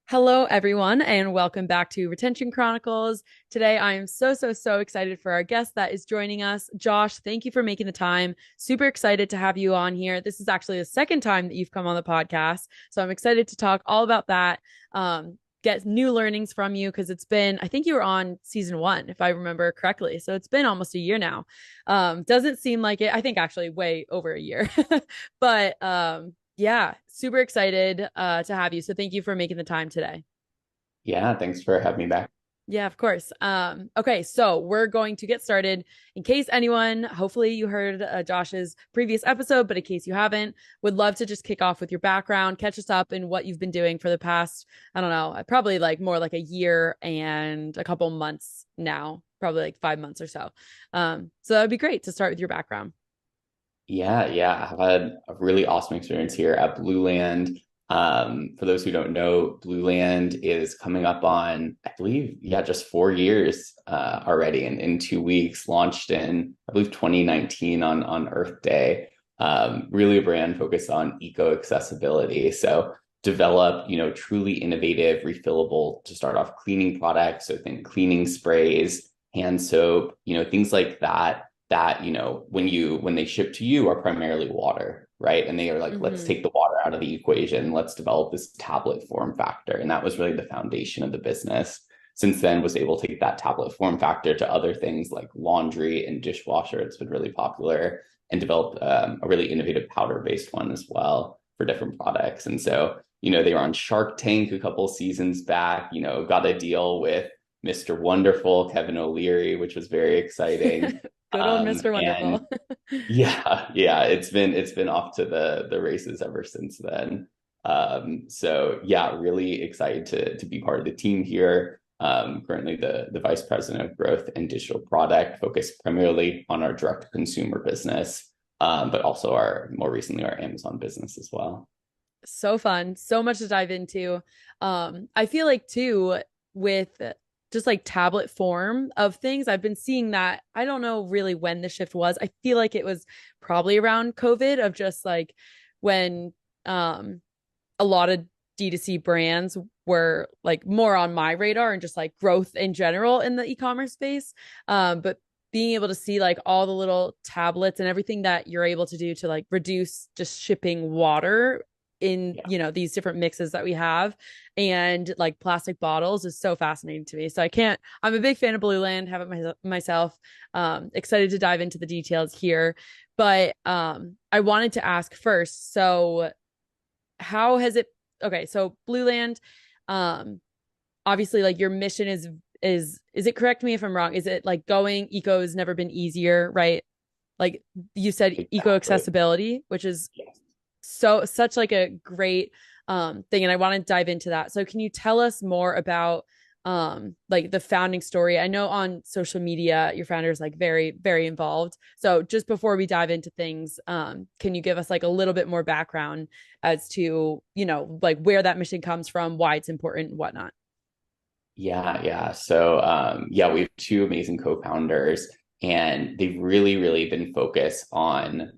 Hello, everyone, and welcome back to Retention Chronicles. Today, I am so excited for our guest that is joining us. Josh, thank you for making the time. Super excited to have you on here. This is actually the second time that you've come on the podcast. So I'm excited to talk all about that, get new learnings from you because it's been, I think you were on season one, if I remember correctly. So it's been almost a year now. Doesn't seem like it. I think actually way over a year. But yeah, super excited to have you. So thank you for making the time today. Yeah, thanks for having me back. Yeah, of course. Okay, so we're going to get started. In case anyone, hopefully you heard Josh's previous episode, but in case you haven't, would love to just kick off with your background, catch us up in what you've been doing for the past, I don't know, probably like more like a year and a couple months now, probably like 5 months or so. So that'd be great to start with your background. Yeah, I've had a really awesome experience here at Blueland. For those who don't know, Blueland is coming up on, I believe, just 4 years already, and in 2 weeks, launched in, I believe, 2019 on Earth Day. Really a brand focused on eco accessibility. So develop, truly innovative, refillable to start off cleaning products. So think cleaning sprays, hand soap, things like that when they ship to you are primarily water, right? And they are like, let's Mm-hmm. take the water out of the equation, let's develop this tablet form factor. And that was really the foundation of the business. Since then, was able to take that tablet form factor to other things like laundry and dishwasher. It's been really popular, and developed a really innovative powder based one as well for different products. And so they were on Shark Tank a couple seasons back, got a deal with Mr. Wonderful, Kevin O'Leary, which was very exciting. Good old Mr. And Wonderful. yeah, it's been off to the races ever since then. So yeah, really excited to be part of the team here. Currently the vice president of growth and digital product, focused primarily on our direct to consumer business, but also our more recently our Amazon business as well. So fun, so much to dive into. I feel like too with just like tablet form of things, I've been seeing that. I don't know really when the shift was. I feel like it was probably around COVID of just like when a lot of D2C brands were like more on my radar and just like growth in general in the e-commerce space. But being able to see like all the little tablets and everything that you're able to do to like reduce just shipping water in these different mixes that we have and like plastic bottles is so fascinating to me. So I'm a big fan of Blueland, have it myself. Excited to dive into the details here, but I wanted to ask first, so how has it, okay, so Blueland, um obviously like your mission is it, correct me if I'm wrong, is it like going eco has never been easier, right? Like you said, eco Exactly. accessibility, which is such like a great thing, and I want to dive into that. So can you tell us more about like the founding story? I know on social media your founder is like very involved. So just before we dive into things, can you give us like a little bit more background as to, like where that mission comes from, why it's important and whatnot? Yeah. So yeah, we have two amazing co-founders, and they've really been focused on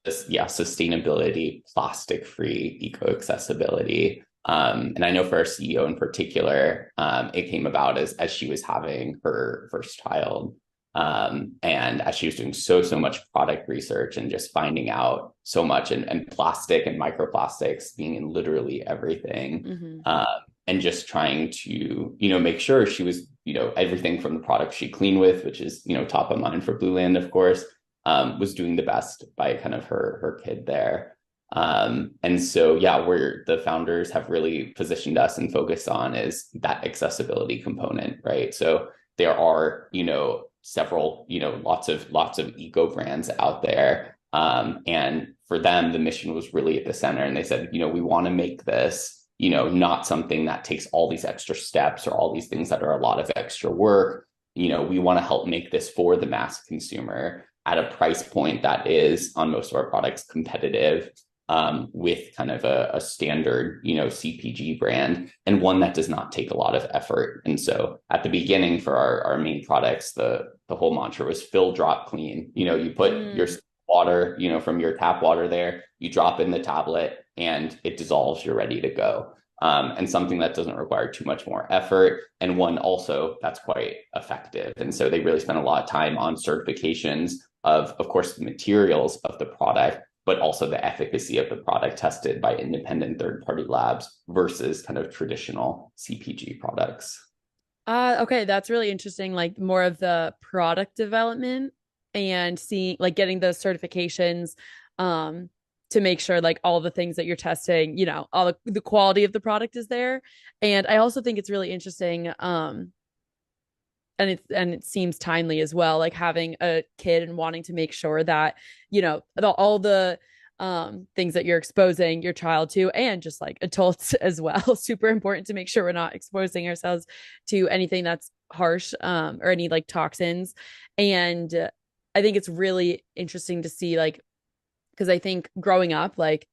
sustainability, plastic-free, eco-accessibility. And I know for our CEO in particular, it came about as she was having her first child. And as she was doing so much product research and just finding out so much, and plastic and microplastics being in literally everything. Mm-hmm. And just trying to, make sure she was, everything from the products she cleaned with, which is, top of mind for Blueland, of course, was doing the best by kind of her kid there. And so, yeah, where the founders have really positioned us and focused on is that accessibility component, right? So there are, several, lots of eco brands out there. And for them, the mission was really at the center. And they said, we want to make this, not something that takes all these extra steps or all these things that are a lot of extra work. We want to help make this for the mass consumer at a price point that is on most of our products competitive, with kind of a standard, CPG brand, and one that does not take a lot of effort. And so at the beginning for our main products, the whole mantra was fill, drop, clean. You put your Mm. water, from your tap water there, you drop in the tablet and it dissolves, you're ready to go. and something that doesn't require too much more effort, and one also that's quite effective. And so they really spend a lot of time on certifications of course, the materials of the product, but also the efficacy of the product tested by independent third-party labs versus kind of traditional CPG products. Okay, that's really interesting. Like more of the product development and seeing like getting those certifications um to make sure like all the things that you're testing, all the quality of the product is there. And I also think it's really interesting and it seems timely as well, like having a kid and wanting to make sure that, all the things that you're exposing your child to and just like adults as well. Super important to make sure we're not exposing ourselves to anything that's harsh or any like toxins. And I think it's really interesting to see like because I think growing up, like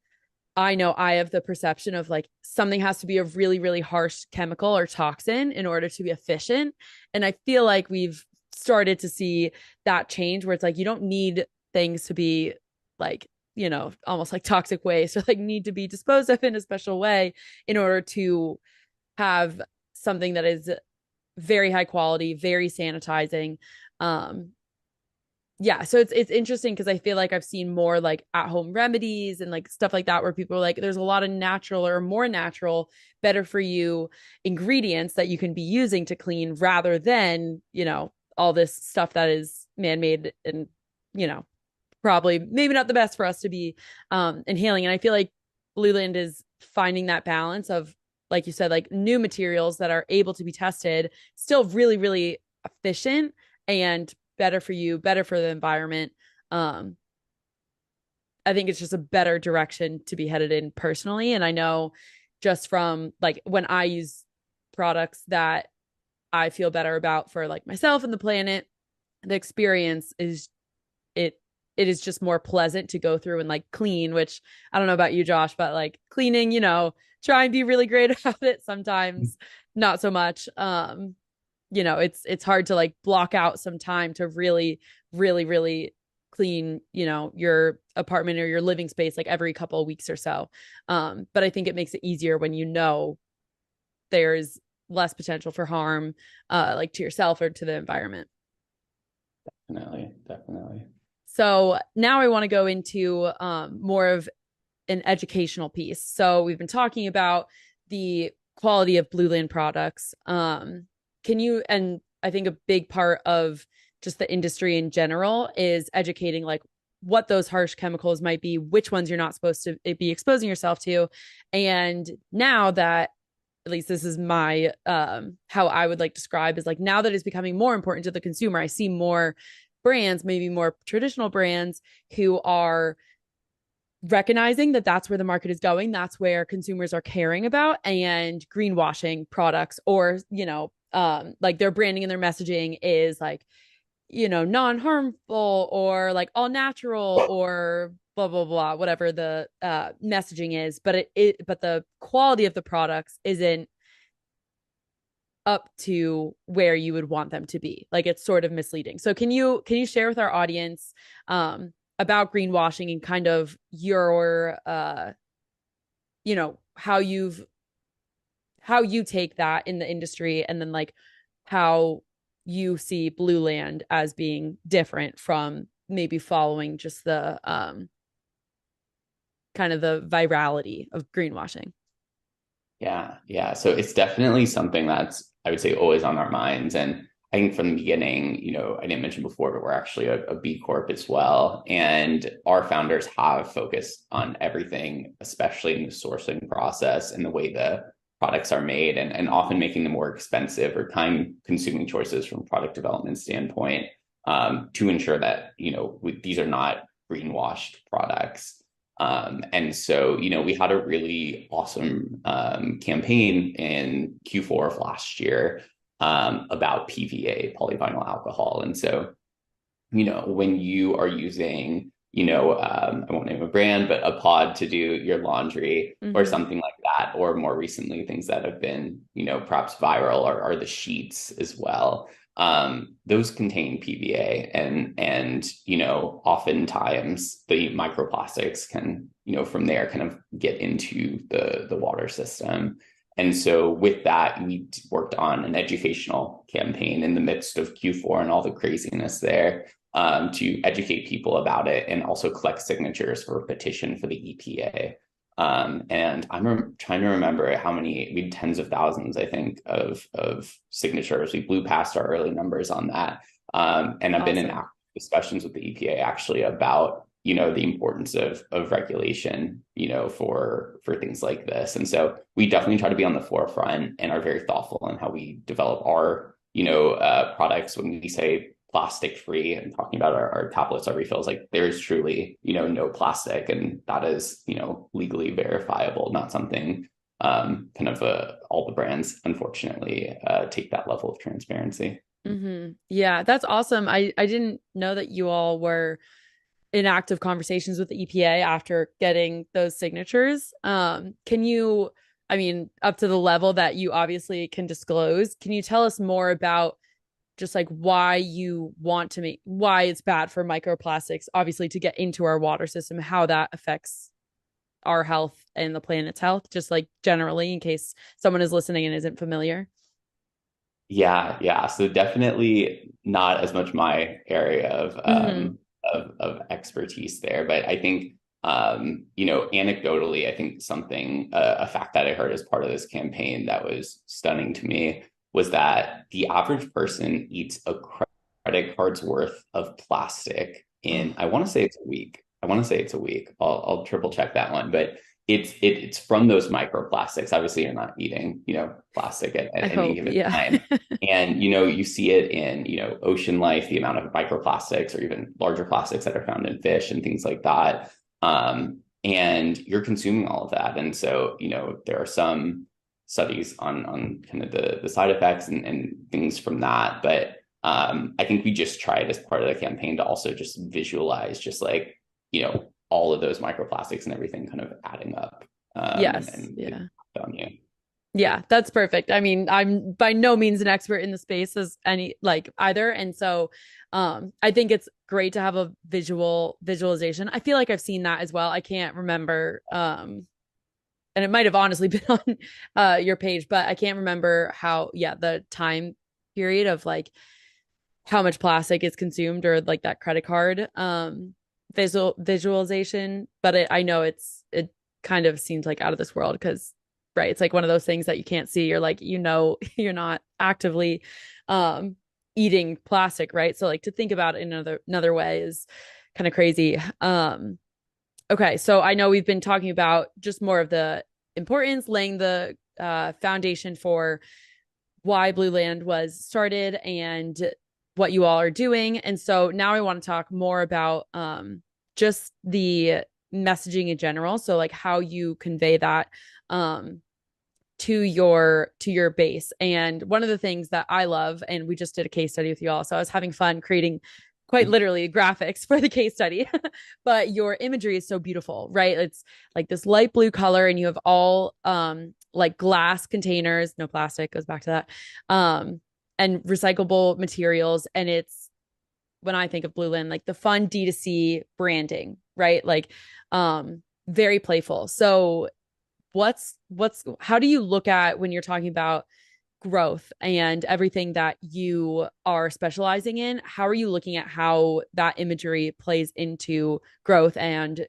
I know I have the perception of like something has to be a really, really harsh chemical or toxin in order to be efficient. And I feel like we've started to see that change where it's like you don't need things to be like, almost like toxic waste or like need to be disposed of in a special way in order to have something that is very high quality, very sanitizing. Um, yeah, so it's interesting because I feel like I've seen more like at home remedies and like stuff like that where people are like there's a lot of natural or more natural better for you ingredients that you can be using to clean rather than all this stuff that is man-made and you know probably maybe not the best for us to be inhaling. And I feel like Blueland is finding that balance of like you said like new materials that are able to be tested still really really efficient and better for you, better for the environment. Um, I think it's just a better direction to be headed in personally. And I know just from like when I use products that I feel better about for like myself and the planet, the experience is it it is just more pleasant to go through and like clean, which I don't know about you, Josh, but like cleaning, try and be really great about it. Sometimes not so much. It's hard to like block out some time to really really really clean your apartment or your living space like every couple of weeks or so, but I think it makes it easier when there's less potential for harm like to yourself or to the environment. Definitely, definitely. So now I want to go into more of an educational piece. So we've been talking about the quality of Blueland products. Can you, and I think a big part of just the industry in general is educating like what those harsh chemicals might be, which ones you're not supposed to be exposing yourself to. And now that at least this is my how I would like describe is like now that it's becoming more important to the consumer, I see more brands, maybe more traditional brands who are recognizing that that's where the market is going, that's where consumers are caring about, and greenwashing products or like their branding and their messaging is like non-harmful or like all natural or blah blah blah whatever the messaging is, but the quality of the products isn't up to where you would want them to be. Like it's sort of misleading. So can you share with our audience about greenwashing and kind of your how you take that in the industry and then like how you see Blueland as being different from maybe following just the kind of the virality of greenwashing. Yeah, yeah. So it's definitely something that's, I would say, always on our minds. And I think from the beginning, I didn't mention before, but we're actually a B Corp as well. And our founders have focused on everything, especially in the sourcing process and the way the products are made, and often making them more expensive or time consuming choices from product development standpoint, to ensure that, these are not greenwashed products. And so, we had a really awesome campaign in Q4 of last year about PVA, polyvinyl alcohol. And so, when you are using, I won't name a brand, but a pod to do your laundry or Mm-hmm. something like that, or more recently, things that have been, perhaps viral are the sheets as well. Those contain PVA, and oftentimes the microplastics can from there kind of get into the water system. And so with that, we worked on an educational campaign in the midst of Q4 and all the craziness there, to educate people about it and also collect signatures for a petition for the EPA. And I'm trying to remember how many, we had tens of thousands, I think, of signatures. We blew past our early numbers on that. And I've been in Awesome. discussions with the EPA actually about, the importance of regulation, for things like this. And so we definitely try to be on the forefront and are very thoughtful in how we develop our, products. When we say plastic free and talking about our tablets, our refills, like there's truly, no plastic, and that is, legally verifiable, not something all the brands unfortunately take that level of transparency. Yeah, that's awesome. I didn't know that you all were in active conversations with the EPA after getting those signatures. Can you, I mean, up to the level that you obviously can disclose, can you tell us more about just like why you want to make, why it's bad for microplastics, obviously, to get into our water system, how that affects our health and the planet's health, just like generally, in case someone is listening and isn't familiar? Yeah. So definitely not as much my area Hmm. of expertise there, but I think anecdotally, I think something a fact that I heard as part of this campaign that was stunning to me was that the average person eats a credit card's worth of plastic in, Oh, I want to say it's a week. I want to say it's a week. I'll triple check that one, but it's from those microplastics. Obviously, you're not eating, plastic I at any hope. given Yeah. time. And, you see it in, ocean life, the amount of microplastics or even larger plastics that are found in fish and things like that. And you're consuming all of that. And so, there are some studies on kind of the side effects and things from that. But I think we just tried as part of the campaign to also just visualize just like, all of those microplastics and everything kind of adding up, Yes. and Yeah. on you. Yeah, that's perfect. I mean, I'm by no means an expert in the space as any like either. And so I think it's great to have a visualization. I feel like I've seen that as well. I can't remember and it might have honestly been on your page, but I can't remember how, yeah, the time period of like how much plastic is consumed or like that credit card visualization. But I know it kind of seems like out of this world because right, it's like one of those things that you can't see. You're like, you're not actively um eating plastic, right? So like to think about it in another way is kind of crazy. Okay, so I know we've been talking about just more of the importance, laying the foundation for why Blueland was started and what you all are doing. And so now I want to talk more about just the messaging in general. So like how you convey that um, to your base. And one of the things that I love, and we just did a case study with you all, so I was having fun creating quite literally graphics for the case study. But your imagery is so beautiful, right? It's like this light blue color and you have all like glass containers, no plastic, goes back to that. And recyclable materials, and it's when I think of Blueland, like the fun D2C branding, right? Like very playful. So what's how do you look at when you're talking about growth and everything that you are specializing in? How are you looking at how that imagery plays into growth and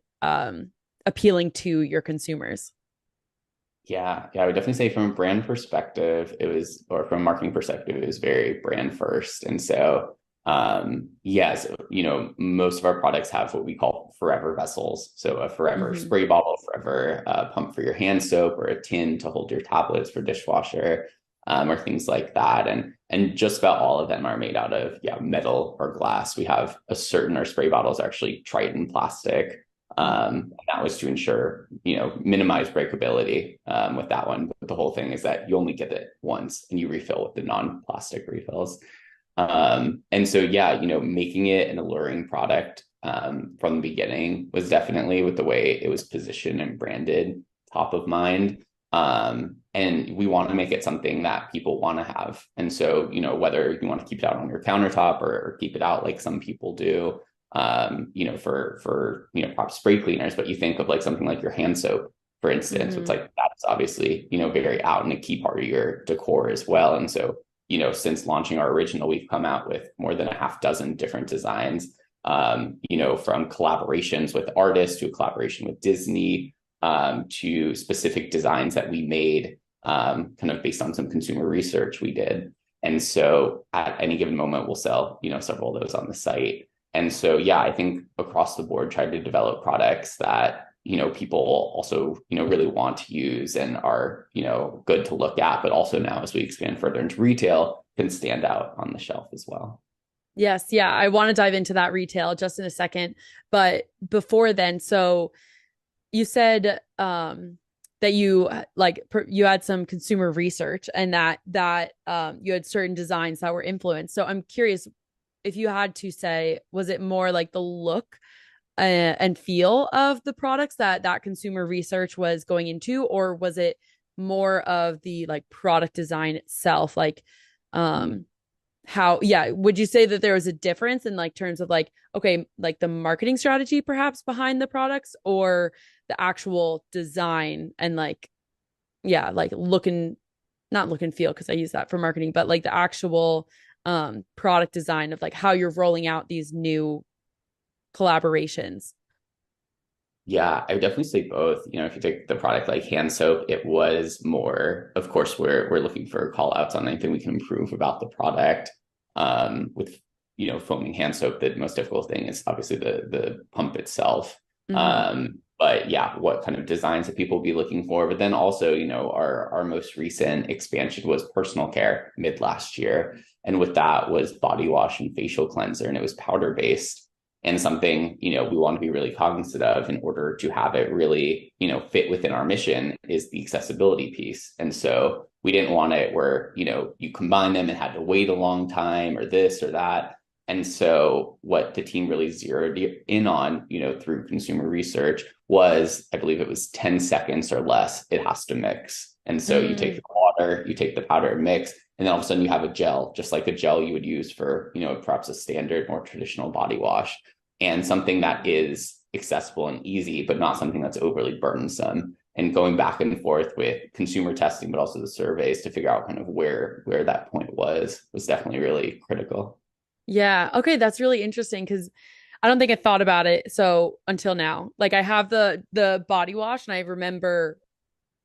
appealing to your consumers? Yeah, I would definitely say from a brand perspective, or from a marketing perspective, it was very brand first. And so, yes, most of our products have what we call forever vessels. So a forever Mm-hmm. spray bottle, forever pump for your hand soap, or a tin to hold your tablets for dishwasher, or things like that. And just about all of them are made out of, metal or glass. We have our spray bottles are actually Triton plastic. That was to ensure, minimize breakability with that one. But the whole thing is that you only get it once and you refill with the non-plastic refills. And so, yeah, making it an alluring product from the beginning was definitely, with the way it was positioned and branded, top of mind. And we want to make it something that people want to have. And so, whether you want to keep it out on your countertop or keep it out like some people do, for perhaps spray cleaners, but you think of like something like your hand soap. for instance. It's Mm-hmm. like that's obviously, very out and a key part of your decor as well. And so, since launching our original, we've come out with more than a half dozen different designs, from collaborations with artists to a collaboration with Disney, to specific designs that we made, kind of based on some consumer research we did. And so at any given moment, we'll sell, several of those on the site. And so, yeah, I think across the board, tried to develop products that, people also, really want to use and are, good to look at, but also now as we expand further into retail, can stand out on the shelf as well. Yes, yeah, I want to dive into that retail just in a second, but before then, so you said that you you had some consumer research and that you had certain designs that were influenced. So I'm curious if you had to say, was it more like the look and feel of the products that consumer research was going into, or was it more of the like product design itself? Like, how, yeah, would you say that there was a difference in like terms of like, okay, like the marketing strategy perhaps behind the products or the actual design and like, yeah, like not look and feel because I use that for marketing, but like the actual product design of like how you're rolling out these new collaborations. Yeah, I would definitely say both. If you take the product like hand soap, it was more, of course, we're looking for call outs on anything we can improve about the product. With foaming hand soap, the most difficult thing is obviously the pump itself. Mm-hmm. But yeah, what kind of designs that people will be looking for. But then also, our most recent expansion was personal care mid last year. And with that was body wash and facial cleanser, and it was powder based. And something, we want to be really cognizant of in order to have it really, fit within our mission is the accessibility piece. And so we didn't want it where, you combine them and had to wait a long time or this or that. And so what the team really zeroed in on, through consumer research was, I believe it was 10 seconds or less, it has to mix. And so you take Mm. the water, you take the powder and mix, and then all of a sudden you have a gel, just like a gel you would use for, perhaps a standard, more traditional body wash, and something that is accessible and easy, but not something that's overly burdensome. And going back and forth with consumer testing, but also the surveys to figure out kind of where that point was definitely really critical. Yeah. Okay, that's really interesting because I don't think I thought about it so until now. Like I have the body wash and I remember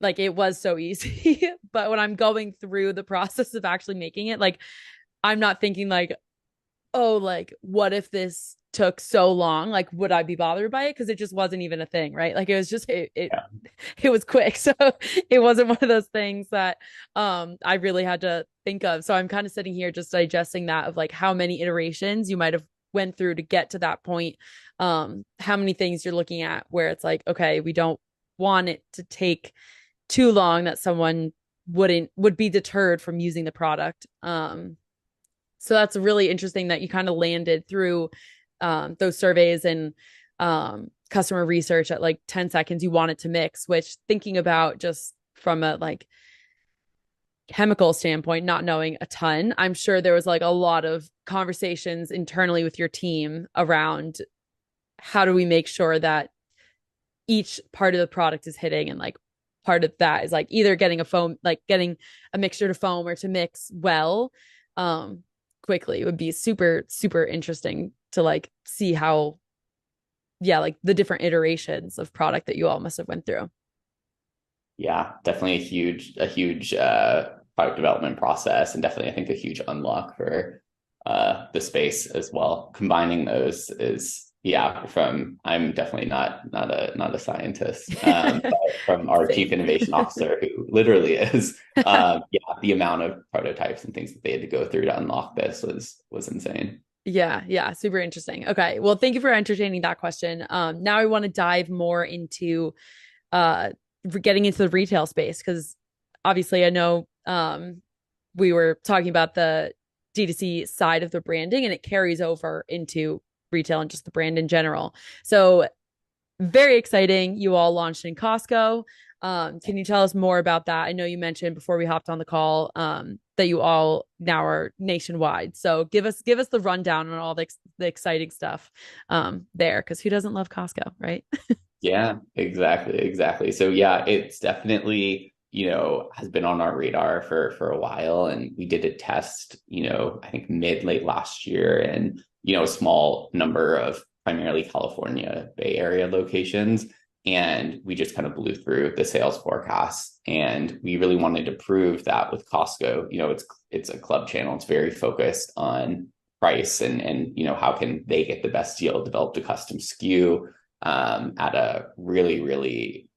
like it was so easy, but when I'm going through the process of actually making it, like I'm not thinking like, oh, like what if this took so long? Like would I be bothered by it? Because it just wasn't even a thing, right? Like it was just Yeah. it was quick. So it wasn't one of those things that I really had to think of. So I'm kind of sitting here just digesting that of like how many iterations you might have went through to get to that point. How many things you're looking at where it's like, okay, we don't want it to take too long that someone would be deterred from using the product. So that's really interesting that you kind of landed through those surveys and customer research at like 10 seconds you want it to mix, which thinking about just from a like chemical standpoint, not knowing a ton, I'm sure there was like a lot of conversations internally with your team around how do we make sure that each part of the product is hitting and like part of that is like either getting a foam, like getting a mixture to foam or to mix well quickly. It would be super, super interesting to like see how, yeah, like the different iterations of product that you all must have went through. Yeah, definitely a huge product development process, and definitely I think a huge unlock for the space as well. Combining those is, yeah, from I'm definitely not a scientist, but from our chief Same. innovation officer who literally is, yeah, the amount of prototypes and things that they had to go through to unlock this was insane. Yeah, yeah, super interesting. Okay. Well, thank you for entertaining that question. Now I want to dive more into uh getting into the retail space because obviously I know we were talking about the D2C side of the branding and it carries over into retail and just the brand in general. So very exciting. You all launched in Costco. Can you tell us more about that? I know you mentioned before we hopped on the call that you all now are nationwide. So give us the rundown on all the exciting stuff there, because who doesn't love Costco, right? Yeah, exactly. So yeah, it's definitely, has been on our radar for a while. And we did a test, I think mid late last year, and a small number of primarily California Bay Area locations. And we just kind of blew through the sales forecasts. And we really wanted to prove that with Costco, it's a club channel. It's very focused on price, and how can they get the best deal, developed a custom SKU at a really, really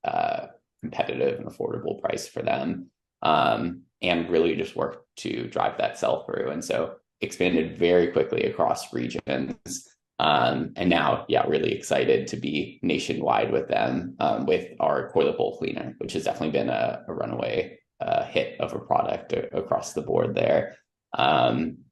competitive and affordable price for them, and really just work to drive that sell through. And so expanded very quickly across regions. And now, yeah, really excited to be nationwide with them, with our toilet bowl cleaner, which has definitely been a runaway hit of a product across the board there.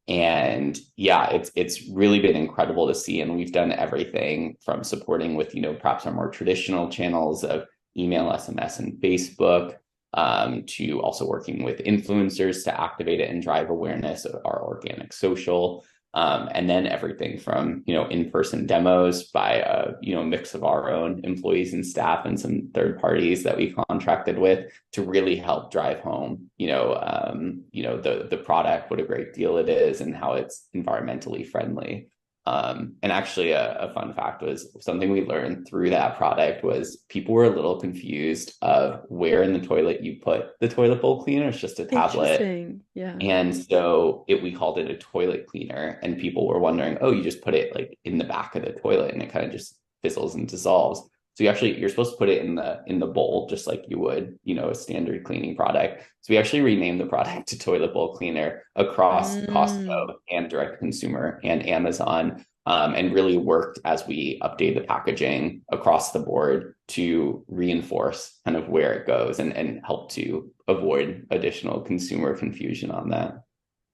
And yeah, it's really been incredible to see. And we've done everything from supporting with, perhaps our more traditional channels of email, SMS, and Facebook, to also working with influencers to activate it and drive awareness of our organic social. And then everything from, in-person demos by a mix of our own employees and staff and some third parties that we contracted with to really help drive home, the product, what a great deal it is, and how it's environmentally friendly. And actually a fun fact was something we learned through that product was people were a little confused of where in the toilet you put the toilet bowl cleaner. It's just a tablet. Interesting. Yeah. And so we called it a toilet cleaner, and people were wondering, oh, you just put it like in the back of the toilet and it kind of just fizzles and dissolves. So you're supposed to put it in the bowl, just like you would, a standard cleaning product. So we actually renamed the product to toilet bowl cleaner across Mm. Costco and direct consumer and Amazon, and really worked as we update the packaging across the board to reinforce kind of where it goes, and help to avoid additional consumer confusion on that.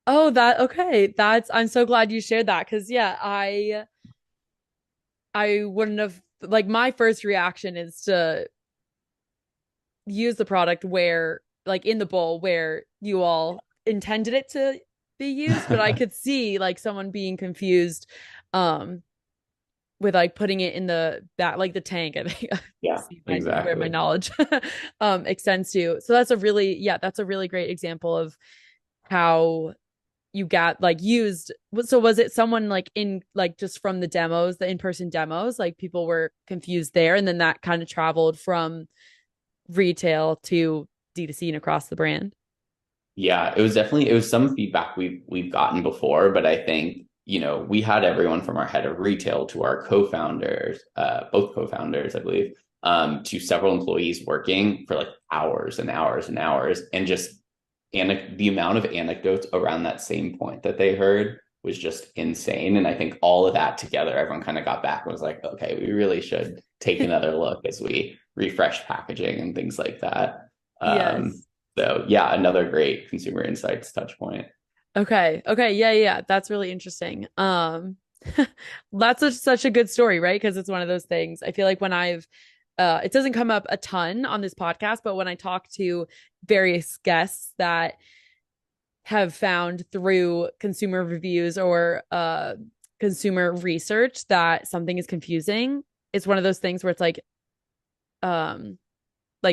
Oh, that okay. I'm so glad you shared that because yeah, I wouldn't have like my first reaction is to use the product where like in the bowl where you all intended it to be used, but I could see like someone being confused um with like putting it in the back like the tank. I think Yeah, see where my exactly. knowledge extends to. So that's a really great example of how you got like used. So was it someone like in like just from the demos, the in-person demos, like people were confused there and then that kind of traveled from retail to D2C and across the brand? Yeah, it was some feedback we've gotten before, but I think, we had everyone from our head of retail to our co-founders, both co-founders, I believe, to several employees working for like hours and hours and hours, and just the amount of anecdotes around that same point that they heard was just insane. And I think all of that together, everyone kind of got back and was like, okay, we really should take another look as we refresh packaging and things like that. Um, Yes. so yeah, another great consumer insights touch point. Okay. Okay. Yeah, yeah. That's really interesting. That's such a good story, right? Because it's one of those things. I feel like when I've it doesn't come up a ton on this podcast, but when I talk to various guests that have found through consumer reviews or consumer research that something is confusing, it's one of those things where it's um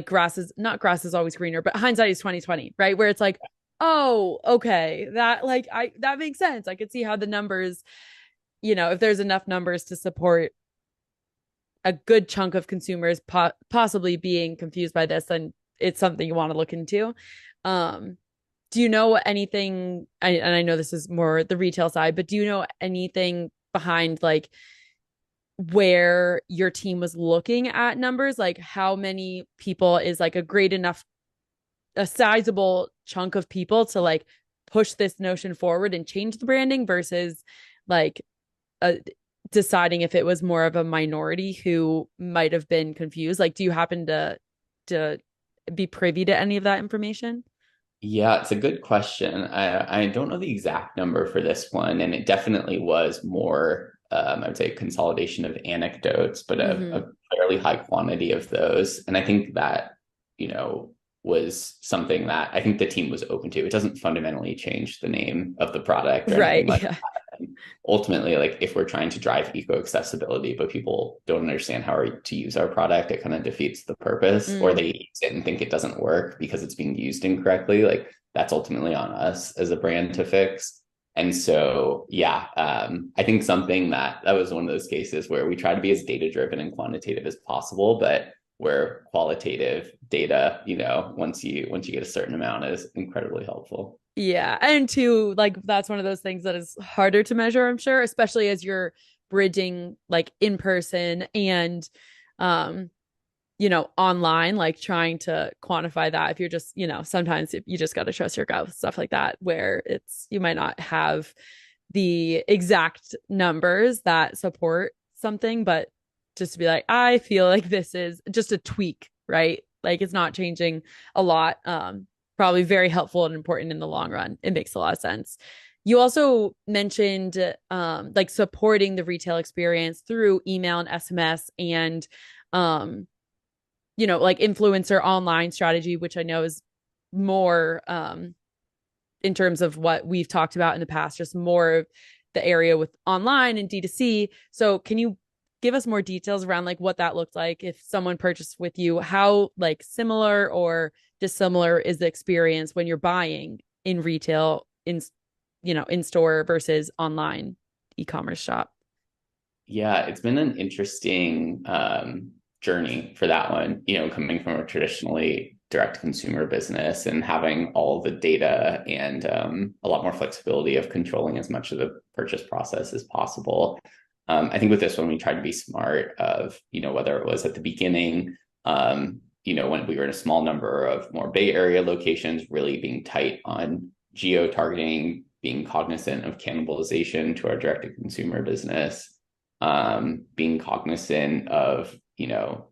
grass is always greener, but hindsight is 2020, right? Where it's like, oh, okay, that makes sense. I could see how the numbers, if there's enough numbers to support a good chunk of consumers possibly being confused by this, then it's something you want to look into. Um, do you know anything? And I know this is more the retail side, but do you know anything behind like where your team was looking at numbers? Like how many people is like a sizable chunk of people to like push this notion forward and change the branding versus like a, deciding if it was more of a minority who might have been confused? Like, do you happen to be privy to any of that information? Yeah, it's a good question. I don't know the exact number for this one, and it definitely was more, I would say, consolidation of anecdotes, but a Mm-hmm. fairly high quantity of those. And I think that, you know, was something that I think the team was open to. It doesn't fundamentally change the name of the product or anything Right. like Yeah. that. ultimately, like if we're trying to drive eco accessibility, but people don't understand how to use our product, it kind of defeats the purpose, or Mm. they use it and think it doesn't work because it's being used incorrectly. Like that's ultimately on us as a brand to fix. And so, yeah, I think something that was one of those cases where we try to be as data driven and quantitative as possible, but where qualitative data, once you get a certain amount, is incredibly helpful. Yeah. And two, like that's one of those things that is harder to measure, I'm sure, especially as you're bridging like in person and um online, like trying to quantify that. If you're just, sometimes you just got to trust your gut with stuff like that, where you might not have the exact numbers that support something, but just to be like, I feel like this is just a tweak, right? Like it's not changing a lot. Probably very helpful and important in the long run. It makes a lot of sense. You also mentioned like supporting the retail experience through email and SMS and um like influencer online strategy, which I know is more in terms of what we've talked about in the past, just more of the area with online and D2C. So can you give us more details around like what that looked like if someone purchased with you? How like similar or dissimilar is the experience when you're buying in retail in store versus online e-commerce shop? Yeah, it's been an interesting journey for that one, coming from a traditionally direct consumer business and having all the data and a lot more flexibility of controlling as much of the purchase process as possible. I think with this one, we tried to be smart of, whether it was at the beginning, when we were in a small number of more Bay Area locations, really being tight on geo targeting, being cognizant of cannibalization to our direct to consumer business, being cognizant of,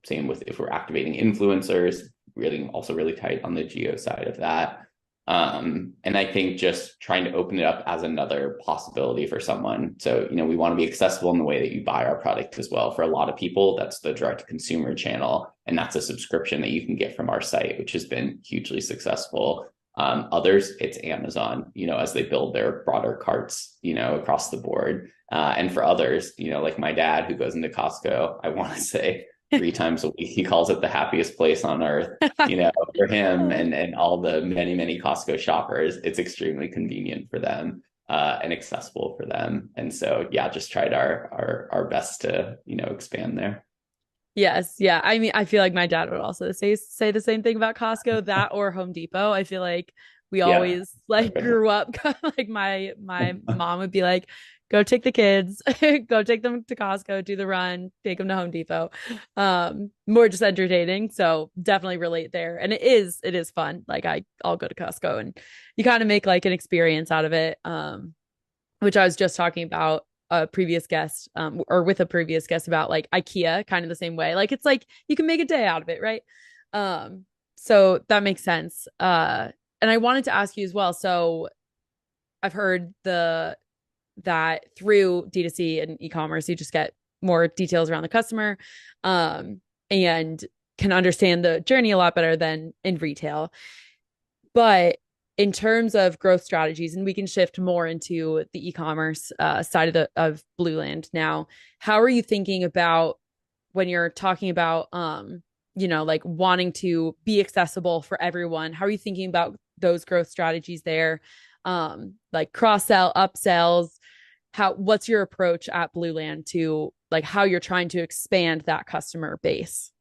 same with if we're activating influencers, really also really tight on the geo side of that. And I think just trying to open it up as another possibility for someone. So, we want to be accessible in the way that you buy our product as well. For a lot of people, that's the direct to consumer channel. And that's a subscription that you can get from our site, which has been hugely successful. Others, it's Amazon, as they build their broader carts, across the board. And for others, like my dad who goes into Costco, I want to say 3 times a week, he calls it the happiest place on earth. For him and all the many, many Costco shoppers, it's extremely convenient for them and accessible for them. And so, yeah, just tried our best to, expand there. Yes, yeah. I mean, I feel like my dad would also say the same thing about Costco, that or Home Depot. I feel like we Yeah. always like grew up like my mom would be like, go take the kids, go take them to Costco, do the run, take them to Home Depot. More just entertaining. So definitely relate there. And it is fun. Like I'll go to Costco and you kind of make like an experience out of it. Which I was just talking about a previous guest or with a previous guest about like IKEA kind of the same way. Like it's like you can make a day out of it, right? So that makes sense. And I wanted to ask you as well. So I've heard that through D2C and e-commerce, you just get more details around the customer and can understand the journey a lot better than in retail. But in terms of growth strategies, and we can shift more into the e-commerce side of Blueland now. How are you thinking about when you're talking about like wanting to be accessible for everyone? How are you thinking about those growth strategies there? Like cross sell, upsells. What's your approach at Blueland to like how you're trying to expand that customer base?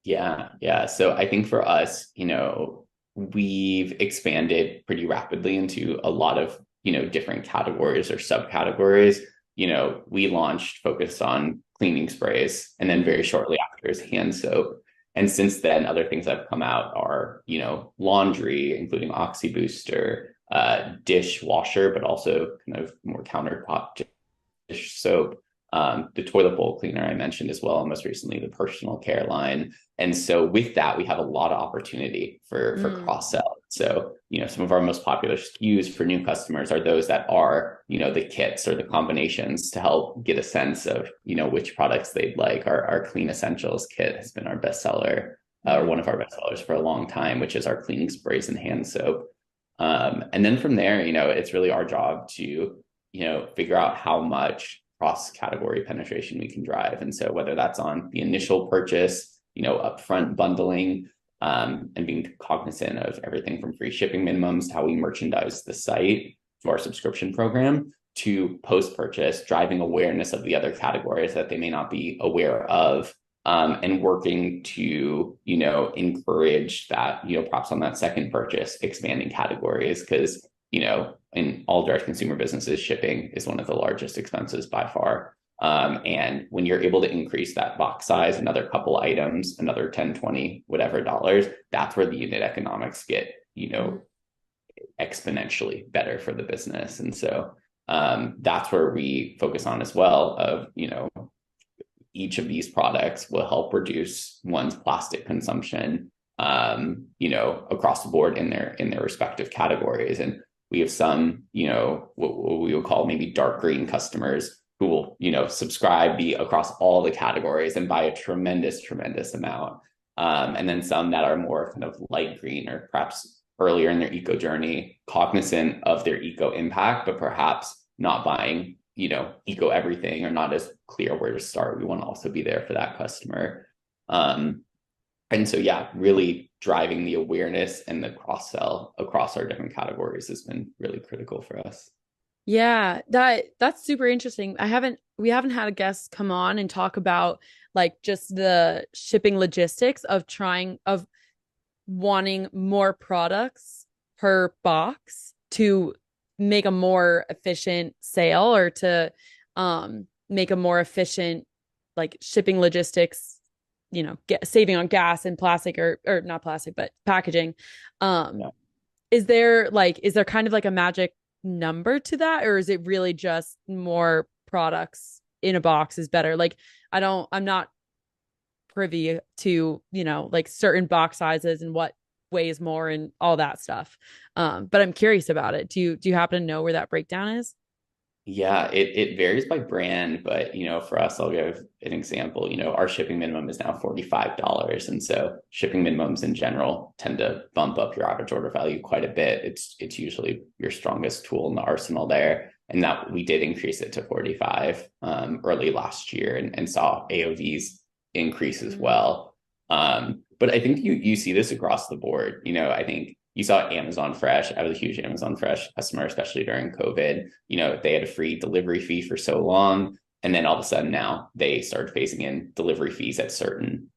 Yeah, yeah. So I think for us, we've expanded pretty rapidly into a lot of, different categories or subcategories. We launched focused on cleaning sprays, and then very shortly after is hand soap. And since then, other things that have come out are, laundry, including Oxy Booster, dishwasher, but also kind of more countertop dish soap, the toilet bowl cleaner I mentioned as well, and most recently the personal care line. And so with that, we have a lot of opportunity for cross sell. So, some of our most popular SKUs for new customers are those that are, the kits or the combinations to help get a sense of, which products they'd like. Our Clean Essentials kit has been our bestseller, or one of our bestsellers for a long time, which is our cleaning sprays and hand soap. And then from there, it's really our job to figure out how much cross category penetration we can drive. And so whether that's on the initial purchase, upfront bundling, and being cognizant of everything from free shipping minimums to how we merchandise the site to our subscription program to post-purchase, driving awareness of the other categories that they may not be aware of, and working to, encourage that, perhaps on that second purchase, expanding categories, because, in all direct consumer businesses, shipping is one of the largest expenses by far. And when you're able to increase that box size, another couple items, another 10, 20, whatever dollars, that's where the unit economics get, exponentially better for the business. And so that's where we focus on as well of, each of these products will help reduce one's plastic consumption, across the board in their respective categories. And we have some, what we would call maybe dark green customers who will, subscribe, be across all the categories and buy a tremendous amount. And then some that are more kind of light green or perhaps earlier in their eco journey, cognizant of their eco impact, but perhaps not buying, eco everything or not as clear where to start. We want to also be there for that customer. And so, yeah, really driving the awareness and the cross sell across our different categories has been really critical for us. Yeah, that's super interesting. We haven't had a guest come on and talk about like just the shipping logistics of wanting more products per box to make a more efficient sale or to make a more efficient like shipping logistics, saving on gas and plastic or not plastic, but packaging. Yeah. Is there kind of like a magic number to that, or is it really just more products in a box is better? Like I'm not privy to, like certain box sizes and what weighs more and all that stuff. But I'm curious about it. Do you happen to know where that breakdown is? Yeah, it varies by brand, but for us, I'll give an example. Our shipping minimum is now $45. And so shipping minimums in general tend to bump up your average order value quite a bit. It's usually your strongest tool in the arsenal there. And that we did increase it to 45 early last year and saw AOVs increase as well. But I think you see this across the board. I think you saw Amazon Fresh. I was a huge Amazon Fresh customer, especially during COVID. They had a free delivery fee for so long. And then all of a sudden now they started phasing in delivery fees at certain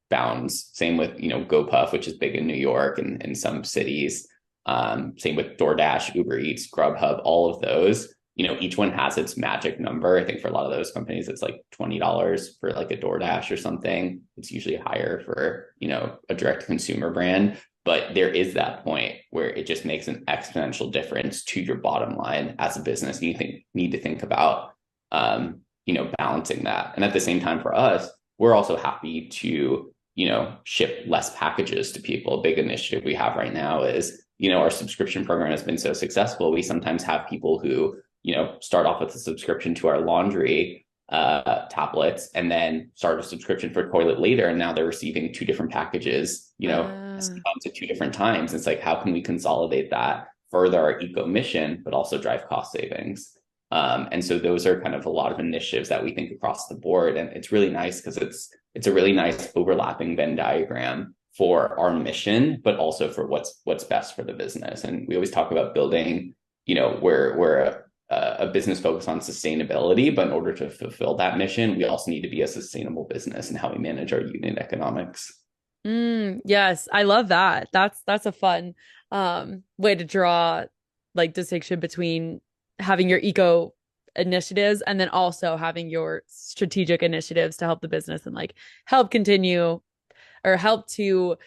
bounds. Same with, GoPuff, which is big in New York and some cities. Same with DoorDash, Uber Eats, Grubhub, all of those. Each one has its magic number. I think for a lot of those companies, it's like $20 for like a DoorDash or something. It's usually higher for, a direct consumer brand. But there is that point where it just makes an exponential difference to your bottom line as a business. You need to think about, balancing that. And at the same time for us, we're also happy to, ship less packages to people. A big initiative we have right now is, our subscription program has been so successful. We sometimes have people who, start off with a subscription to our laundry tablets and then start a subscription for toilet later. And now they're receiving two different packages, at two different times. It's like, how can we consolidate that, further our eco mission, but also drive cost savings? And so those are kind of a lot of initiatives that we think across the board. And it's really nice because it's a really nice overlapping Venn diagram for our mission, but also for what's best for the business. And we always talk about building, we're a business focused on sustainability, but in order to fulfill that mission, we also need to be a sustainable business in how we manage our unit economics. Yes, I love that. That's a fun way to draw like distinction between having your eco initiatives and then also having your strategic initiatives to help the business and like help continue or help to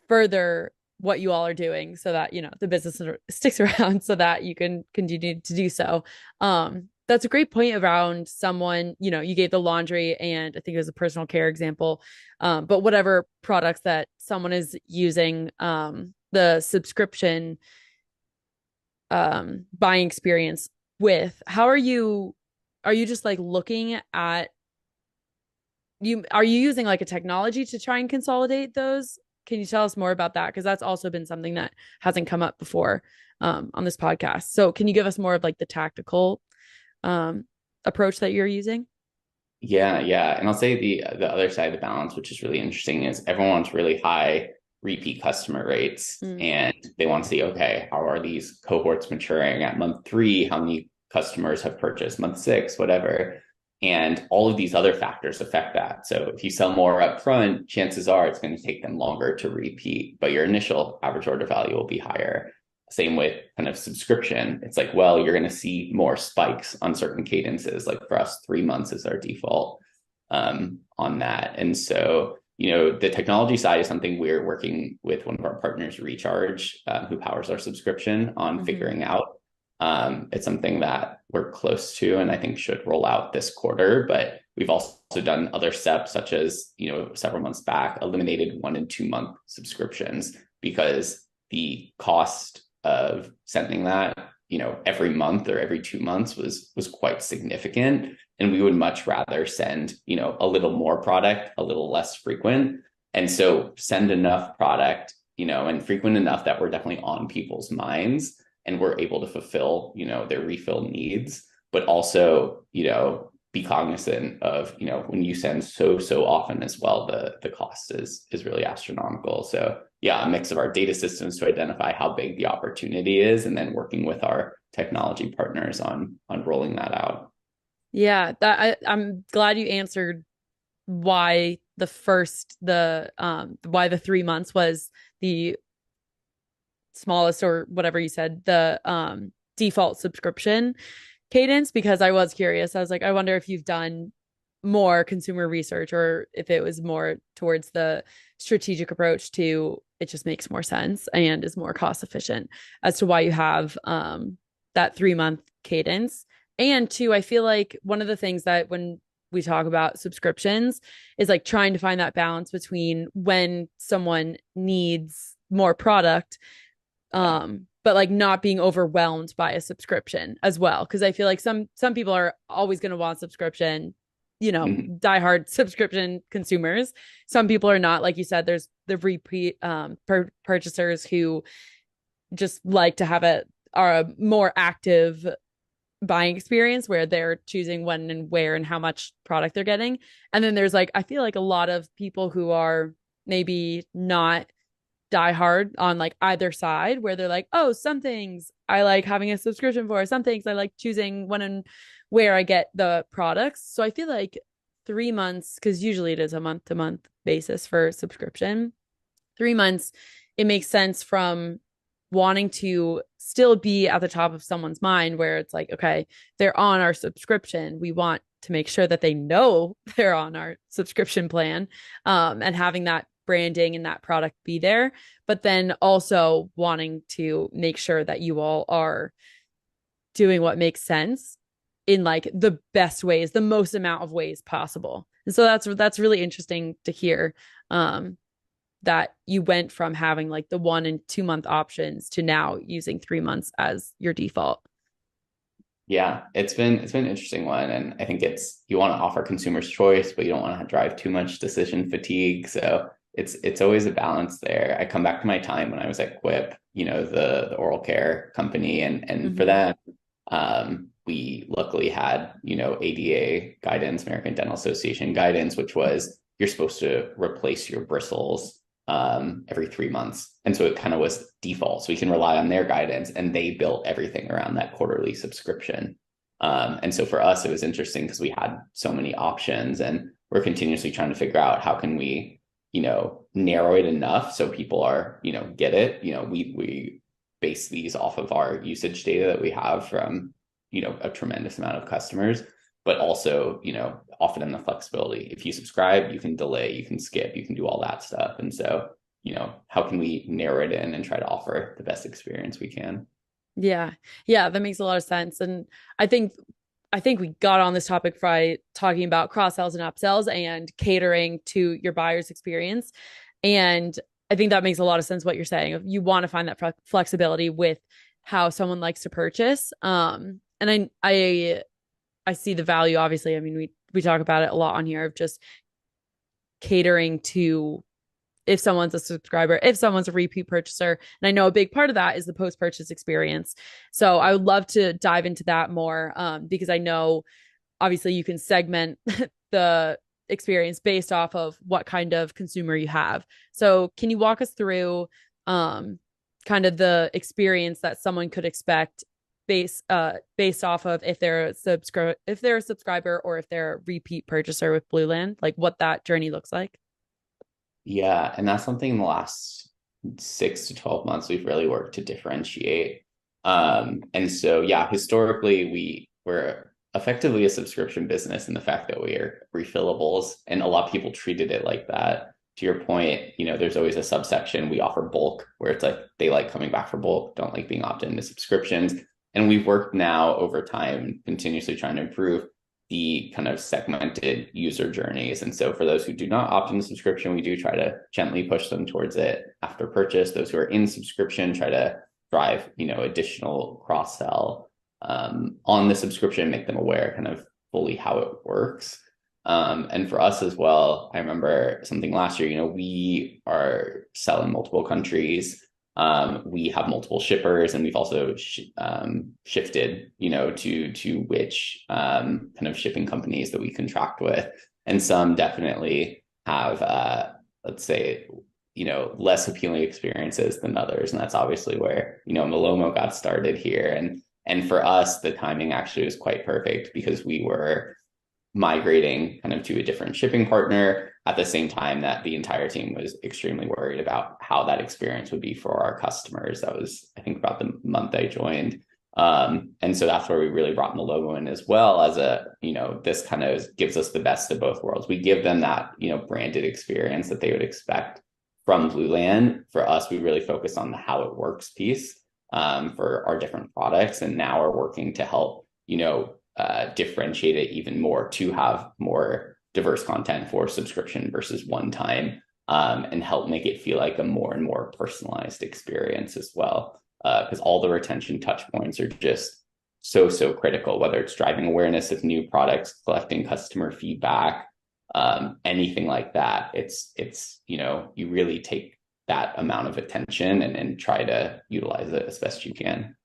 further what you all are doing so that the business sticks around so that you can continue to do so. That's a great point around someone, you gave the laundry and I think it was a personal care example, but whatever products that someone is using, the subscription buying experience with, how are you just like looking at are you using like a technology to try and consolidate those can you tell us more about that? Because that's also been something that hasn't come up before on this podcast. So can you give us more of like the tactical um, approach that you're using? Yeah. And I'll say the other side of the balance, which is really interesting, is everyone wants really high repeat customer rates. Mm. And they want to see, okay, how are these cohorts maturing at month 3? How many customers have purchased month 6, whatever. And all of these other factors affect that. So if you sell more upfront, chances are it's going to take them longer to repeat, but your initial average order value will be higher. Same with kind of subscription. It's like, well, you're going to see more spikes on certain cadences. Like for us, 3 months is our default on that. And so, the technology side is something we're working with one of our partners, Recharge, who powers our subscription, on figuring out. It's something that we're close to and I think should roll out this quarter. But we've also done other steps, such as, several months back, eliminated 1 and 2 month subscriptions, because the cost of sending that, every month or every 2 months was quite significant. And we would much rather send, a little more product, a little less frequent. And so send enough product, and frequent enough that we're definitely on people's minds and we're able to fulfill, their refill needs, but also, be cognizant of, when you send so often as well, the cost is really astronomical. So yeah, a mix of our data systems to identify how big the opportunity is, and then working with our technology partners on rolling that out. Yeah, I'm glad you answered why why the 3 months was the smallest, or whatever you said, the default subscription cadence, because I was curious. I was like, I wonder if you've done more consumer research, or if it was more towards the strategic approach to it just makes more sense and is more cost efficient as to why you have that 3 month cadence. And two, I feel like one of the things that when we talk about subscriptions is like trying to find that balance between when someone needs more product, but like not being overwhelmed by a subscription as well. Cause I feel like some people are always going to want subscription, diehard subscription consumers. Some people are not. Like you said, there's the repeat purchasers who just like to have a more active buying experience where they're choosing when and where and how much product they're getting. And then there's like, I feel like a lot of people who are maybe not die hard on like either side, where they're like, oh, some things I like having a subscription for, some things I like choosing when and where I get the products. So I feel like 3 months, because usually it is a month to month basis for subscription, 3 months, it makes sense from wanting to still be at the top of someone's mind, where it's like, okay, they're on our subscription. We want to make sure that they know they're on our subscription plan, and having that branding and that product be there, but then also wanting to make sure that you all are doing what makes sense in like the best ways, the most amount of ways possible. And so that's really interesting to hear, that you went from having like the 1 and 2 month options to now using 3 months as your default. Yeah, it's been an interesting one, and I think you want to offer consumers choice, but you don't want to drive too much decision fatigue. So it's always a balance there. I come back to my time when I was at Quip, the oral care company, and for them, we luckily had ADA guidance, American Dental Association guidance, which was you're supposed to replace your bristles every 3 months, and so it kind of was default. So we can rely on their guidance, and they built everything around that quarterly subscription. And so for us, it was interesting because we had so many options, and we're continuously trying to figure out how can we narrow it enough so people are, get it. We base these off of our usage data that we have from, a tremendous amount of customers, but also, often in the flexibility. If you subscribe, you can delay, you can skip, you can do all that stuff. And so, how can we narrow it in and try to offer the best experience we can? Yeah. Yeah, that makes a lot of sense. And I think we got on this topic by talking about cross sells and upsells and catering to your buyer's experience. And I think that makes a lot of sense what you're saying. You want to find that flexibility with how someone likes to purchase. And I see the value, obviously. I mean, we talk about it a lot on here, of just catering to if someone's a subscriber, if someone's a repeat purchaser. And I know a big part of that is the post-purchase experience. So I would love to dive into that more, because I know obviously you can segment the experience based off of what kind of consumer you have. So can you walk us through kind of the experience that someone could expect based off of if they're a subscriber or if they're a repeat purchaser with Blueland, like what that journey looks like? Yeah, and that's something in the last 6 to 12 months we've really worked to differentiate. And so, yeah, historically we're effectively a subscription business in the fact that we are refillables, and a lot of people treated it like that. To your point, there's always a subsection. We offer bulk, where it's like they like coming back for bulk, don't like being opted into subscriptions. And we've worked now over time, continuously trying to improve the kind of segmented user journeys. And so for those who do not opt into subscription, we do try to gently push them towards it after purchase. Those who are in subscription, try to drive, additional cross-sell on the subscription, make them aware kind of fully how it works. And for us as well, I remember something last year, we are selling multiple countries. We have multiple shippers, and we've also shifted, to which kind of shipping companies that we contract with. And some definitely have, let's say, less appealing experiences than others. And that's obviously where, Malomo got started here. And for us, the timing actually was quite perfect because we were migrating kind of to a different shipping partner at the same time that the entire team was extremely worried about how that experience would be for our customers. That was, I think, about the month I joined. And so that's where we really brought Malomo in as well as this kind of gives us the best of both worlds. We give them that, branded experience that they would expect from Blueland. For us, we really focus on the how it works piece for our different products. And now we're working to help, differentiate it even more to have more diverse content for subscription versus one time, and help make it feel like a more and more personalized experience as well. Because all the retention touch points are just so critical, whether it's driving awareness of new products, collecting customer feedback, anything like that. It's you really take that amount of attention and try to utilize it as best you can.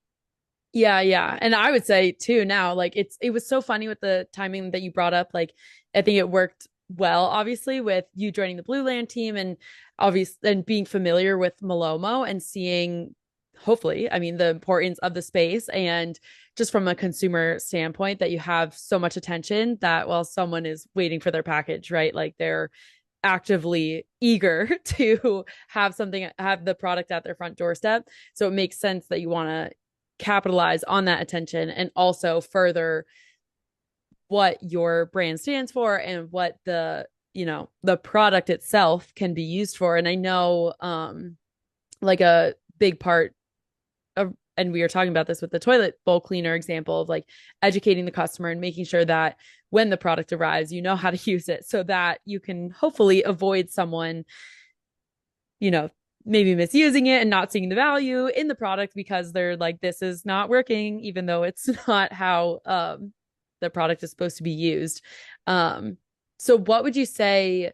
Yeah, yeah. And I would say too now, like it was so funny with the timing that you brought up. Like I think it worked well, obviously, with you joining the Blueland team and obviously and being familiar with Malomo and seeing hopefully, I mean, the importance of the space and just from a consumer standpoint that you have so much attention that while someone is waiting for their package, right? Like they're actively eager to have the product at their front doorstep. So it makes sense that you want to capitalize on that attention and also further what your brand stands for and what the product itself can be used for. And I know like a big part of, and we were talking about this with the toilet bowl cleaner example of like educating the customer and making sure that when the product arrives, you know how to use it so that you can hopefully avoid someone, maybe misusing it and not seeing the value in the product because they're like, this is not working, even though it's not how the product is supposed to be used. So what would you say?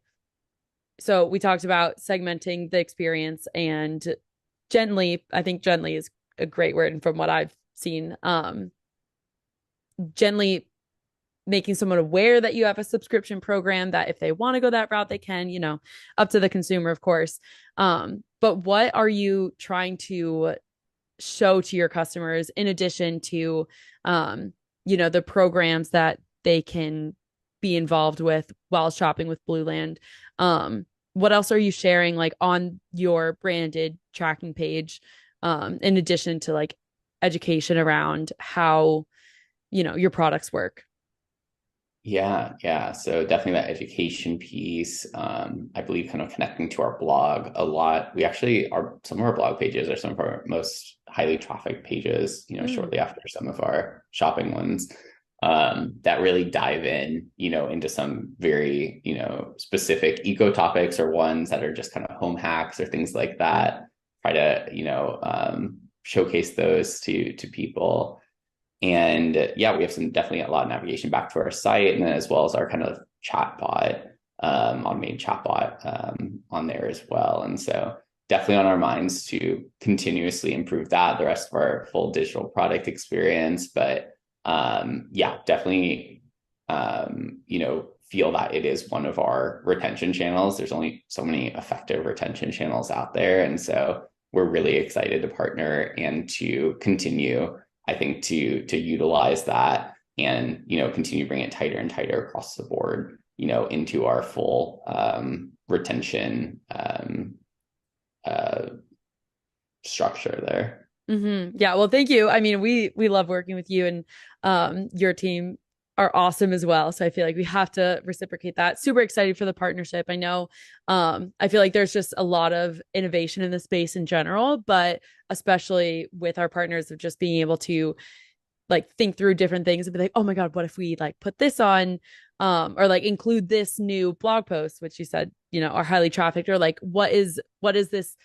So we talked about segmenting the experience and I think gently is a great word. And from what I've seen, gently making someone aware that you have a subscription program that if they want to go that route, they can, up to the consumer, of course. But what are you trying to show to your customers in addition to, the programs that they can be involved with while shopping with Blueland? What else are you sharing like on your branded tracking page, in addition to like education around how, your products work? Yeah. So definitely that education piece. I believe kind of connecting to our blog a lot. We actually some of our blog pages are some of our most highly trafficked pages, shortly after some of our shopping ones, that really dive in, into some very, specific eco topics or ones that are just kind of home hacks or things like that. Try to, showcase those to people. And yeah, we have definitely a lot of navigation back to our site, and then as well as our kind of chat bot. automated chatbot on there as well. And so definitely on our minds to continuously improve that, the rest of our full digital product experience. But yeah, definitely, feel that it is one of our retention channels. There's only so many effective retention channels out there. And so we're really excited to partner and to continue, I think, to utilize that and, continue to bring it tighter and tighter across the board, into our full retention structure there. Mm-hmm. Yeah. Well, thank you. I mean, we love working with you, and your team are awesome as well. So I feel like we have to reciprocate that. Super excited for the partnership. I know I feel like there's just a lot of innovation in the space in general, but especially with our partners of just being able to like think through different things and be like, oh my God, what if we like put this on or like include this new blog post, which you said, are highly trafficked, or like what is this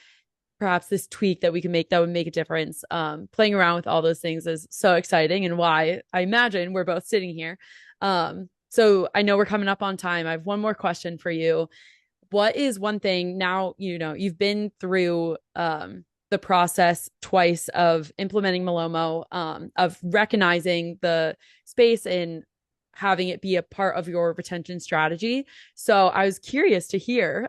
perhaps this tweak that we can make that would make a difference. Playing around with all those things is so exciting, and why I imagine we're both sitting here. So I know we're coming up on time. I have one more question for you. What is one thing now, you've been through the process twice of implementing Malomo, of recognizing the space and having it be a part of your retention strategy. So I was curious to hear,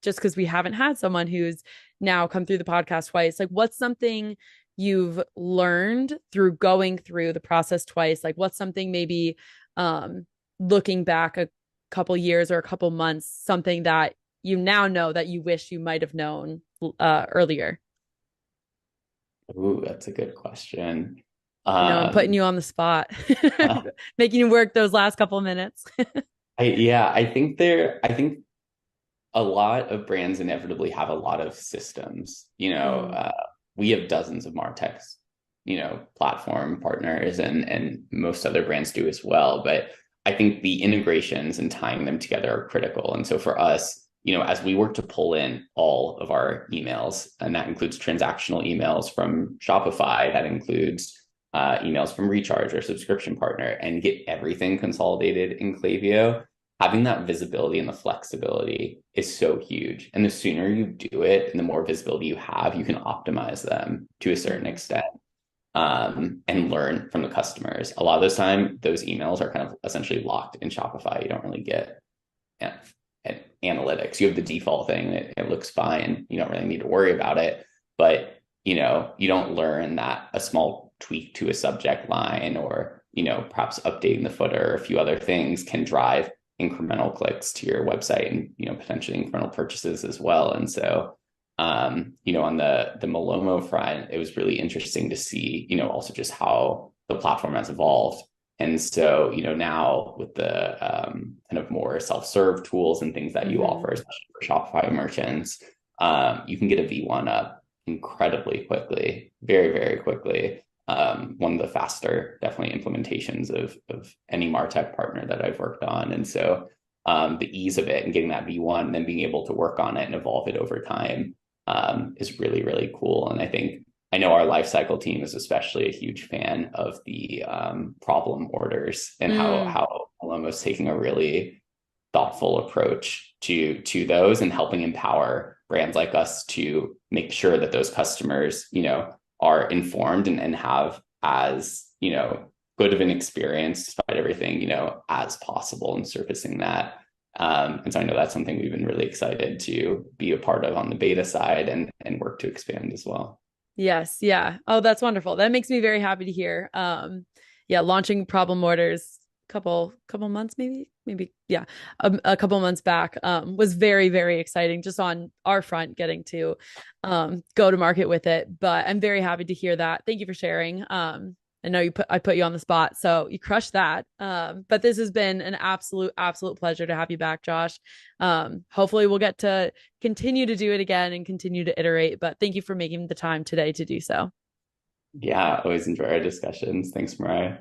just because we haven't had someone who's now come through the podcast twice, like what's something you've learned through going through the process twice? Like what's something maybe looking back a couple years or a couple months, something that you now know that you wish you might have known earlier? Ooh, that's a good question. I know I'm putting Um, you on the spot, making you work those last couple of minutes. I think a lot of brands inevitably have a lot of systems. Mm, We have dozens of MarTechs, platform partners, and most other brands do as well. But I think the integrations and tying them together are critical. And so for us, as we work to pull in all of our emails, and that includes transactional emails from Shopify, that includes emails from Recharge or subscription partner, and get everything consolidated in Klaviyo, having that visibility and the flexibility is so huge. And the sooner you do it and the more visibility you have, you can optimize them to a certain mm, extent, and learn from the customers. A lot of the time, those emails are kind of essentially locked in Shopify. You don't really get analytics. You have the default thing, it looks fine. You don't really need to worry about it. But, you don't learn that a small tweak to a subject line or, perhaps updating the footer or a few other things can drive incremental clicks to your website and, potentially incremental purchases as well. And so, on the Malomo front, it was really interesting to see, also just how the platform has evolved. And so, now with the kind of more self-serve tools and things that you mm-hmm. offer, especially for Shopify merchants, you can get a V1 up incredibly quickly, very, very quickly. One of the faster, definitely, implementations of any MarTech partner that I've worked on. And so the ease of it and getting that V1 and then being able to work on it and evolve it over time is really, really cool. And I know our lifecycle team is especially a huge fan of the problem orders and Mm, how Alomo's taking a really thoughtful approach to those and helping empower brands like us to make sure that those customers, are informed and have as, good of an experience despite everything, as possible in surfacing that. And so I know that's something we've been really excited to be a part of on the beta side and work to expand as well. yes, yeah. Oh, that's wonderful. That makes me very happy to hear. Yeah, launching problem orders couple months, maybe yeah, a couple months back was very, very exciting just on our front, getting to go to market with it. But I'm very happy to hear that. Thank you for sharing. I know I put you on the spot, so you crushed that. But this has been an absolute pleasure to have you back, Josh. Hopefully we'll get to continue to do it again and continue to iterate. But thank you for making the time today to do so. Yeah, always enjoy our discussions. Thanks, Mariah.